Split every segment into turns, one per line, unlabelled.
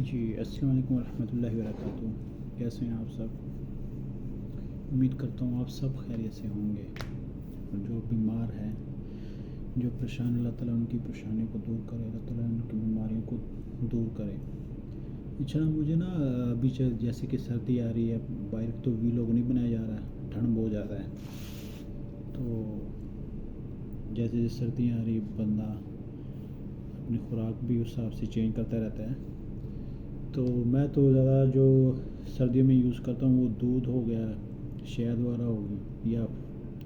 جی السلام علیکم ورحمۃ اللہ وبرکاتہ. کیسے ہیں آپ سب؟ امید کرتا ہوں آپ سب خیریت سے ہوں گے. اور جو بیمار ہیں، جو پریشان، اللہ تعالیٰ ان کی پریشانیوں کو دور کرے، اللہ تعالیٰ ان کی بیماریوں کو دور کرے. اچھا مجھے نا ابھی جیسے کہ سردی آ رہی ہے، باہر تو ویلوگ نہیں بنایا جا رہا ہے، ٹھنڈ بہت زیادہ ہے. تو جیسے جیسے سردیاں آ رہی بندہ اپنی خوراک بھی اس حساب سے چینج کرتا رہتا ہے. تو میں تو زیادہ جو سردیوں میں یوز کرتا ہوں وہ دودھ ہو گیا، شہد وغیرہ ہو گئی، یا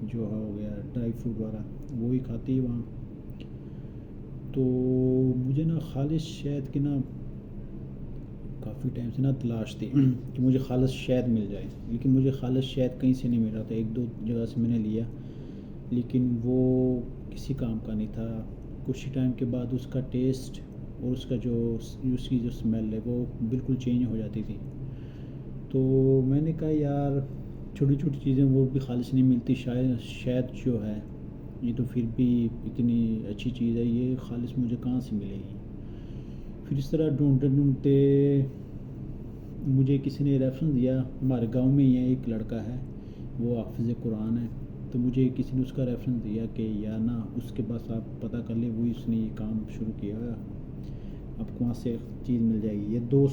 جو ہو گیا ڈرائی فروٹ وغیرہ، وہی کھاتی ہے وہاں. تو مجھے نا خالص شہد کی نا کافی ٹائم سے نا تلاش تھی کہ مجھے خالص شہد مل جائے، لیکن مجھے خالص شہد کہیں سے نہیں مل رہا تھا. ایک دو جگہ سے میں نے لیا لیکن وہ کسی کام کا نہیں تھا. کچھ ٹائم کے بعد اس کا ٹیسٹ اور اس کا جو اس کی جو اسمیل ہے وہ بالکل چینج ہو جاتی تھی. تو میں نے کہا یار چھوٹی چھوٹی چیزیں وہ بھی خالص نہیں ملتی، شاید جو ہے یہ تو پھر بھی اتنی اچھی چیز ہے، یہ خالص مجھے کہاں سے ملے گی. پھر اس طرح ڈھونڈتے ڈھونڈتے مجھے کسی نے ریفرنس دیا. ہمارے گاؤں میں ہی ہے ایک لڑکا ہے، وہ حافظ قرآن ہے. تو مجھے کسی نے اس کا ریفرنس دیا کہ یا نا اس کے پاس آپ پتہ کر لیں، وہی اس نے یہ کام شروع کیا ہے، آپ کو وہاں سے چیز مل جائے گی. یہ 1.5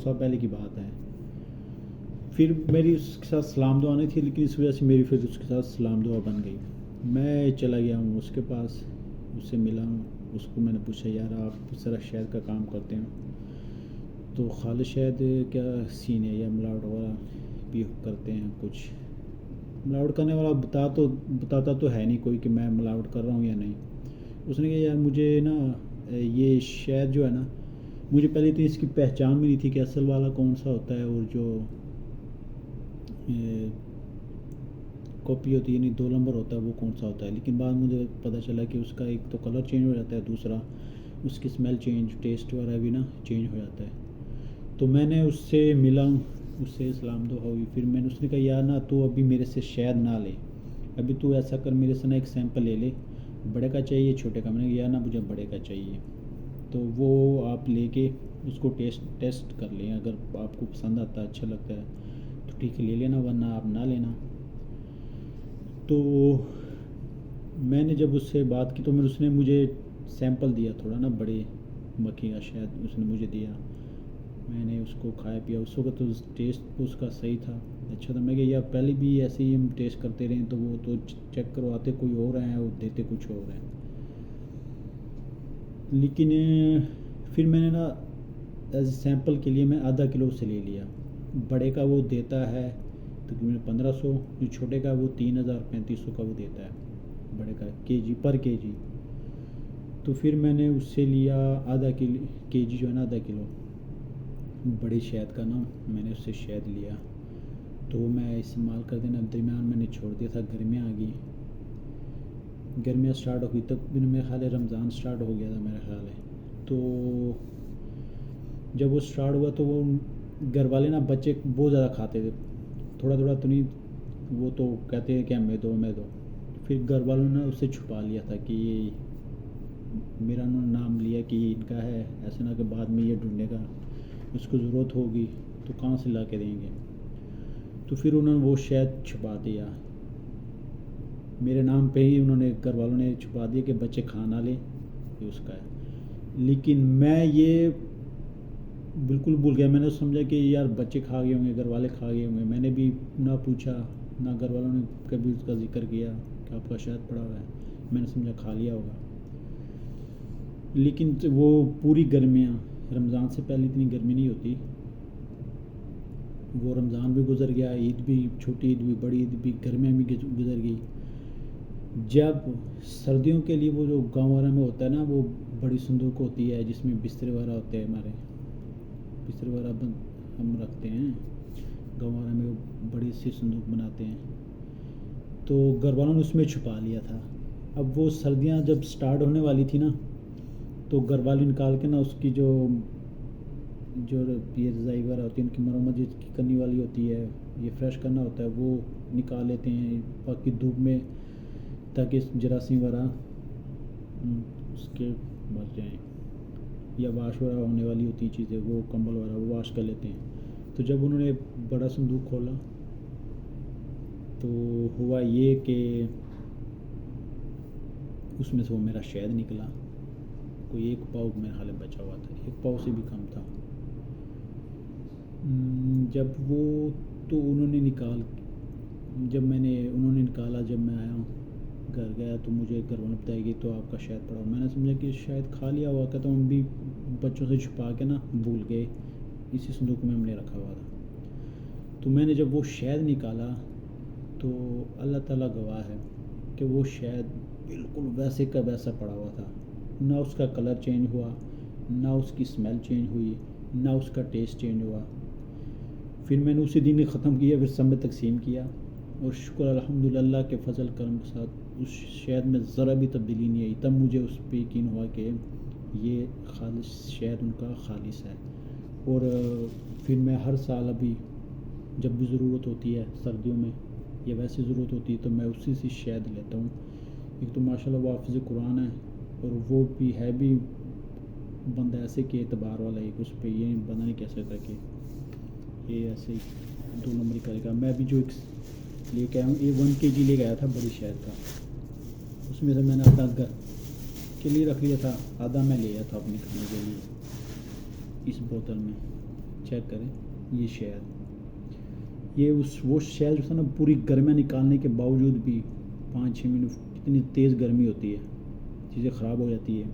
سال پہلے کی بات ہے. پھر میری اس کے ساتھ سلام دعا نہیں تھی، لیکن اس وجہ سے میری پھر اس کے ساتھ سلام دعا بن گئی. میں چلا گیا ہوں اس کے پاس، اس سے ملا ہوں. اس کو میں نے پوچھا یار آپ اس طرح شہد کا کام کرتے ہیں تو خالص شہد کیا سین ہے، یا ملاوٹ والا بھی کرتے ہیں؟ کچھ ملاوٹ کرنے والا بتاتا تو ہے نہیں کوئی کہ میں ملاوٹ کر رہا ہوں یا نہیں. اس نے کہا یار مجھے نا یہ شہد جو ہے نا، مجھے پہلے تو اس کی پہچان بھی نہیں تھی کہ اصل والا کون سا ہوتا ہے اور جو کاپی ہوتی ہے یعنی 2 نمبر ہوتا ہے وہ کون سا ہوتا ہے. لیکن بعد مجھے پتہ چلا کہ اس کا ایک تو کلر چینج ہو جاتا ہے، دوسرا اس کی اسمیل چینج، ٹیسٹ وغیرہ بھی نا چینج ہو جاتا ہے. تو میں نے اس سے ملا ہوں، اس سے سلام دعا ہوئی. پھر میں نے اس نے کہا یار نا تو ابھی میرے سے شہد نہ لے، ابھی تو ایسا کر میرے سے نا ایک سیمپل لے لے، بڑے کا چاہیے چھوٹے کا. میں نے کہا یار نا مجھے بڑے کا چاہیے. تو وہ آپ لے کے اس کو ٹیسٹ کر لیں، اگر آپ کو پسند آتا ہے، اچھا لگتا ہے تو ٹھیک ہے لے لینا، ورنہ آپ نہ لینا. تو میں نے جب اس سے بات کی تو اس نے مجھے سیمپل دیا تھوڑا نا بڑے مکھی کا شہد اس نے مجھے دیا. میں نے اس کو کھایا پیا. اس وقت تو ٹیسٹ اس کا صحیح تھا، اچھا تھا. میں کہ یار پہلے بھی ایسے ہی ہم ٹیسٹ کرتے رہے تو وہ تو چیک کرواتے کوئی اور ہیں اور دیتے کچھ اور ہیں. لیکن پھر میں نے نا ایز اے سیمپل کے لیے میں آدھا کلو سے لے لیا. بڑے کا وہ دیتا ہے تقریباً 1500، جو چھوٹے کا وہ 3000-3500 کا وہ دیتا ہے بڑے کا پر کے جی. تو پھر میں نے اس سے لیا آدھا کے جی جو ہے نا، آدھا کلو بڑے شہد کا نا میں نے اس سے شہد لیا. تو میں استعمال کر دینا درمیان میں نے چھوڑ دیا تھا. گرمیاں آ گئی، گرمیاں سٹارٹ ہو گئی، تک میرے خیال ہے رمضان سٹارٹ ہو گیا تھا میرا خیال ہے. تو جب وہ سٹارٹ ہوا تو وہ گھر والے نا بچے بہت زیادہ کھاتے تھے، تھوڑا تھوڑا تو نہیں، وہ تو کہتے ہیں کہ ہمیں دو ہمیں دو. پھر گھر والوں نے اسے چھپا لیا تھا کہ یہ میرا نام لیا کہ ان کا ہے، ایسا نہ کہ بعد میں یہ ڈھونڈنے کا اس کو ضرورت ہوگی تو کہاں سے لا کے دیں گے. تو پھر انہوں نے وہ شہد چھپا دیا میرے نام پہ ہی، انہوں نے گھر والوں نے چھپا دیا کہ بچے کھا نہ لیں یہ اس کا ہے. لیکن میں یہ بالکل بھول گیا. میں نے سمجھا کہ یار بچے کھا گئے ہوں گے، گھر والے کھا گئے ہوں گے. میں نے بھی نہ پوچھا، نہ گھر والوں نے کبھی اس کا ذکر کیا کہ آپ کا شہد پڑا ہوا ہے. میں نے سمجھا کھا لیا ہوگا. لیکن وہ پوری گرمیاں، رمضان سے پہلے اتنی گرمی نہیں ہوتی، وہ رمضان بھی گزر گیا، عید بھی، چھوٹی عید بھی، بڑی عید بھی، گرمیاں بھی گزر گئی. جب سردیوں کے لیے وہ جو گاؤں وغیرہ میں ہوتا ہے نا، وہ بڑی صندوق ہوتی ہے جس میں بستر وغیرہ ہوتے ہیں، ہمارے بستر وغیرہ ہم رکھتے ہیں گاؤں وغیرہ میں، وہ بڑی سی صندوق بناتے ہیں. تو گھر والوں نے اس میں چھپا لیا تھا. اب وہ سردیاں جب سٹارٹ ہونے والی تھی نا، تو گھر والے نکال کے نا اس کی جو یہ رضائی وغیرہ ہوتی ہے ان کی مرمت کی کرنے والی ہوتی ہے، یہ فریش کرنا ہوتا ہے، وہ نکال لیتے ہیں باقی دھوپ میں، تاکہ جراثیم وغیرہ اس کے مر جائیں. یا واش وغیرہ ہونے والی ہوتی ہیں چیزیں، وہ کمبل وغیرہ وہ واش کر لیتے ہیں۔ تو جب انہوں نے بڑا صندوق کھولا تو ہوا یہ کہ اس میں سے وہ میرا شہد نکلا، کوئی 1 پاؤ میرے خیال میں بچا ہوا تھا، 1 پاؤ سے بھی کم تھا۔ جب وہ تو انہوں نے نکالا، جب میں آیا گھر گیا تو مجھے گھر والوں نے بتایا کہ تو آپ کا شہد پڑا ہوا۔ میں نے سمجھا کہ شاید کھا لیا ہوا، کہتا ہوں ہم بھی بچوں سے چھپا کے نا بھول گئے، اسی صندوق میں ہم نے رکھا ہوا تھا۔ تو میں نے جب وہ شہد نکالا تو اللہ تعالیٰ گواہ ہے کہ وہ شہد بالکل ویسے کا ویسا پڑا ہوا تھا، نہ اس کا کلر چینج ہوا، نہ اس کی اسمیل چینج ہوئی، نہ اس کا ٹیسٹ چینج ہوا۔ پھر میں نے اسی دن ہی ختم کیا، پھر سب میں تقسیم کیا، اور شکر الحمدللہ کے فضل کرم کے ساتھ اس شہد میں ذرا بھی تبدیلی نہیں آئی۔ تب مجھے اس پہ یقین ہوا کہ یہ خالص شہد ان کا خالص ہے۔ اور پھر میں ہر سال ابھی جب بھی ضرورت ہوتی ہے سردیوں میں یا ویسے ضرورت ہوتی ہے تو میں اسی سے شہد لیتا ہوں۔ ایک تو ماشاءاللہ وہ حافظ قرآن ہے، اور وہ بھی ہے بھی بندہ ایسے کہ اعتبار والا، ایک اس پہ یہ بندہ نہیں کہہ سکتا کہ یہ ایسے 2 نمبر کرے گا۔ میں بھی جو ایک لے کے آیا ہوں، یہ 1 kg لے کے آیا تھا بڑی شہد کا، اس میں سے میں نے آدھا گھر کے لیے رکھ لیا تھا، آدھا میں لے آیا تھا اپنے کھانے کے لیے۔ اس بوتل میں چیک کریں یہ شہد، یہ وہ شہد جو تھا نا، پوری گرمیاں نکالنے کے باوجود بھی 5-6 منٹ اتنی تیز گرمی ہوتی ہے، چیزیں خراب ہو جاتی ہے۔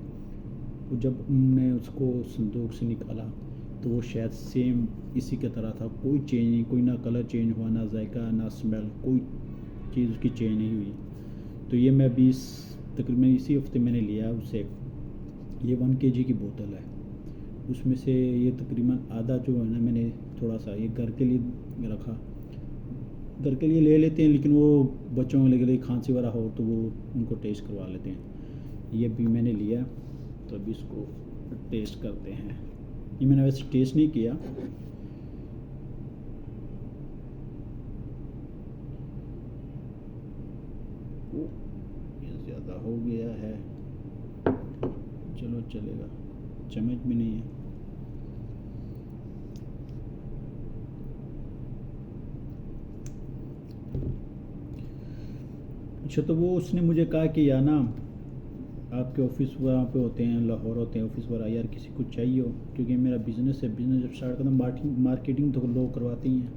اور جب نے اس کو صندوق سے نکالا تو وہ شہد سیم اسی کی طرح تھا، کوئی چینج نہیں، کوئی نہ کلر چینج ہوا، نہ ذائقہ، نہ اسمیل، کوئی چیز اس کی چینج نہیں ہوئی۔ تو یہ میں تقریباً اسی ہفتے میں نے لیا اس سے، یہ 1 kg کی بوتل ہے، اس میں سے یہ تقریباً آدھا جو ہے نا میں نے تھوڑا سا یہ گھر کے لیے رکھا، گھر کے لیے لے لیتے ہیں، لیکن وہ بچوں کے لیے کھانسی وغیرہ ہو تو وہ ان کو ٹیسٹ کروا لیتے ہیں۔ یہ بھی میں نے لیا تو ابھی اس کو ٹیسٹ کرتے ہیں۔ یہ میں نے ویسے ٹیسٹ نہیں کیا، یہ زیادہ ہو گیا ہے، چلو چلے گا، چمچ بھی نہیں ہے۔ اچھا، تو وہ اس نے مجھے کہا کہ یا نا آپ کے آفس وہاں پہ ہوتے ہیں، لاہور ہوتے ہیں آفس وغیرہ، یار کسی کو چاہیے ہو، کیونکہ میرا بزنس ہے، بزنس جب اسٹارٹ کرنا مارکیٹنگ تو لوگ کرواتے ہی ہیں۔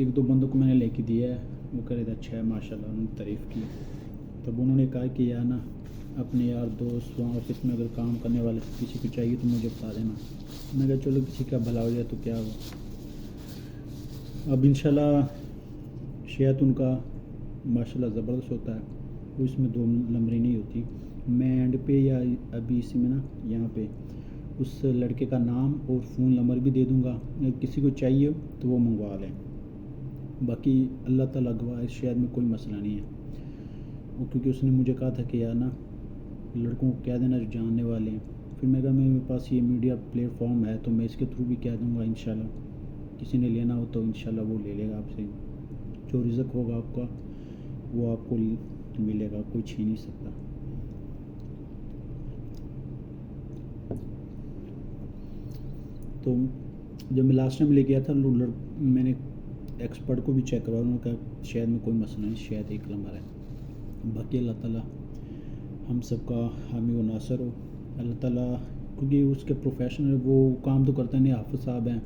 1-2 بندوں کو میں نے لے کے دیا ہے، وہ کہہ رہے تھے اچھا ہے ماشاءاللہ، انہوں نے تعریف کی۔ تب انہوں نے کہا کہ یا نا اپنے یار دوست وہاں آفس میں اگر کام کرنے والے کسی کو چاہیے تو مجھے بتا دینا۔ میں کہا چلو کسی کا بھلا ہو جائے تو کیا ہوا۔ اب انشاءاللہ شہد ان کا ماشاءاللہ زبردست ہوتا ہے، وہ اس میں 2 نمبری نہیں ہوتی۔ میں اینڈ پہ یا ابھی اسی میں نا یہاں پہ اس لڑکے کا نام اور فون نمبر بھی دے دوں گا، اگر کسی کو چاہیے تو وہ منگوا لیں۔ باقی اللہ تعالیٰ گواہ ہے، شہد میں کوئی مسئلہ نہیں ہے، وہ کیونکہ اس نے مجھے کہا تھا کہ یار نا لڑکوں کو کہہ دینا جو جاننے والے ہیں۔ پھر میں کہا میرے پاس یہ میڈیا پلیٹ فارم ہے تو میں اس کے تھرو بھی کہہ دوں گا، انشاءاللہ کسی نے لینا ہو تو انشاءاللہ وہ لے لے گا آپ سے، جو رزق ہوگا آپ کا وہ آپ کو ملے گا، کوئی چھین نہیں سکتا۔ تو جب میں لاسٹ ٹائم لے گیا تھا میں نے ایکسپرٹ کو بھی چیک کروایا، انہوں نے کہا شہد میں کوئی مسئلہ نہیں، شہد 1 نمبر ہے۔ باقی اللہ تعالیٰ ہم سب کا حامی و ناصر ہو۔ اللہ تعالیٰ کیونکہ اس کے پروفیشنل وہ کام تو کرتا نہیں، حافظ صاحب ہیں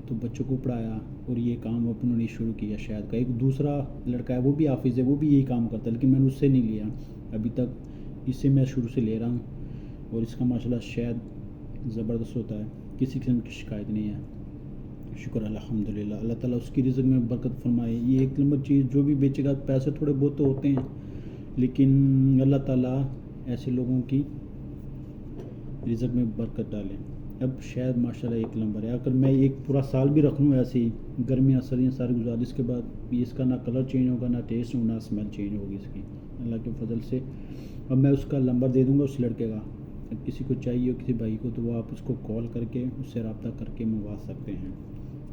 تو بچوں کو پڑھایا اور یہ کام انہوں نے شروع کیا شہد کا۔ ایک دوسرا لڑکا ہے وہ بھی حافظ ہے، وہ بھی یہی کام کرتا ہے، لیکن میں نے اس سے نہیں لیا ابھی تک، اس سے میں شروع سے لے رہا ہوں، اور اس کا ماشاءاللہ شہد زبردست ہوتا ہے، کسی قسم کی شکایت نہیں ہے۔ شکر الحمدللہ، اللہ تعالیٰ اس کی رزق میں برکت فرمائے۔ یہ 1 نمبر چیز جو بھی بیچے گا، پیسے تھوڑے بہت تو ہوتے ہیں، لیکن اللہ تعالیٰ ایسے لوگوں کی رزق میں برکت ڈالیں۔ اب شاید ماشاءاللہ 1 نمبر ہے، اگر میں ایک پورا سال بھی رکھ لوں ایسے ہی، گرمیاں سردیاں ساری گزار، اس کے بعد اس کا نہ کلر چینج ہوگا، نہ ٹیسٹ ہوگا، نہ اسمیل چینج ہوگی اس کی، اللہ کے فضل سے۔ اب میں اس کا نمبر دے دوں گا اس لڑکے کا، اگر کسی کو چاہیے ہو کسی بھائی کو تو وہ آپ اس کو کال کر کے اس سے رابطہ کر کے منگوا سکتے ہیں۔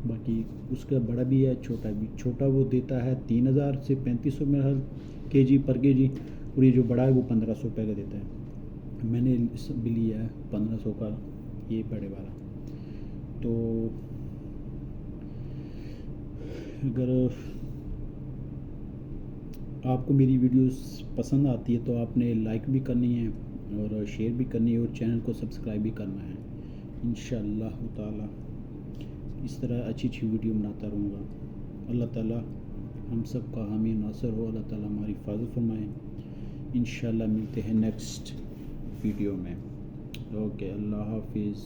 باقی اس کا بڑا بھی ہے، چھوٹا بھی، چھوٹا وہ دیتا ہے 3000 سے 3500 میں ہر kg پر kg، اور یہ جو بڑا ہے وہ 1500 روپے کا دیتا ہے۔ میں نے بھی لیا ہے 1500 کا یہ بڑے والا. تو اگر آپ کو میری ویڈیوز پسند آتی ہے تو آپ نے لائک بھی کرنی ہے اور شیئر بھی کرنی ہے اور چینل کو سبسکرائب بھی کرنا ہے. انشاءاللہ تعالی اس طرح اچھی ویڈیو بناتا رہوں گا. اللہ تعالیٰ ہم سب کا حامی ناصر ہو. اللہ تعالیٰ ہماری حفاظت فرمائے. انشاءاللہ ملتے ہیں نیکسٹ ویڈیو میں. اوکے, اللہ حافظ.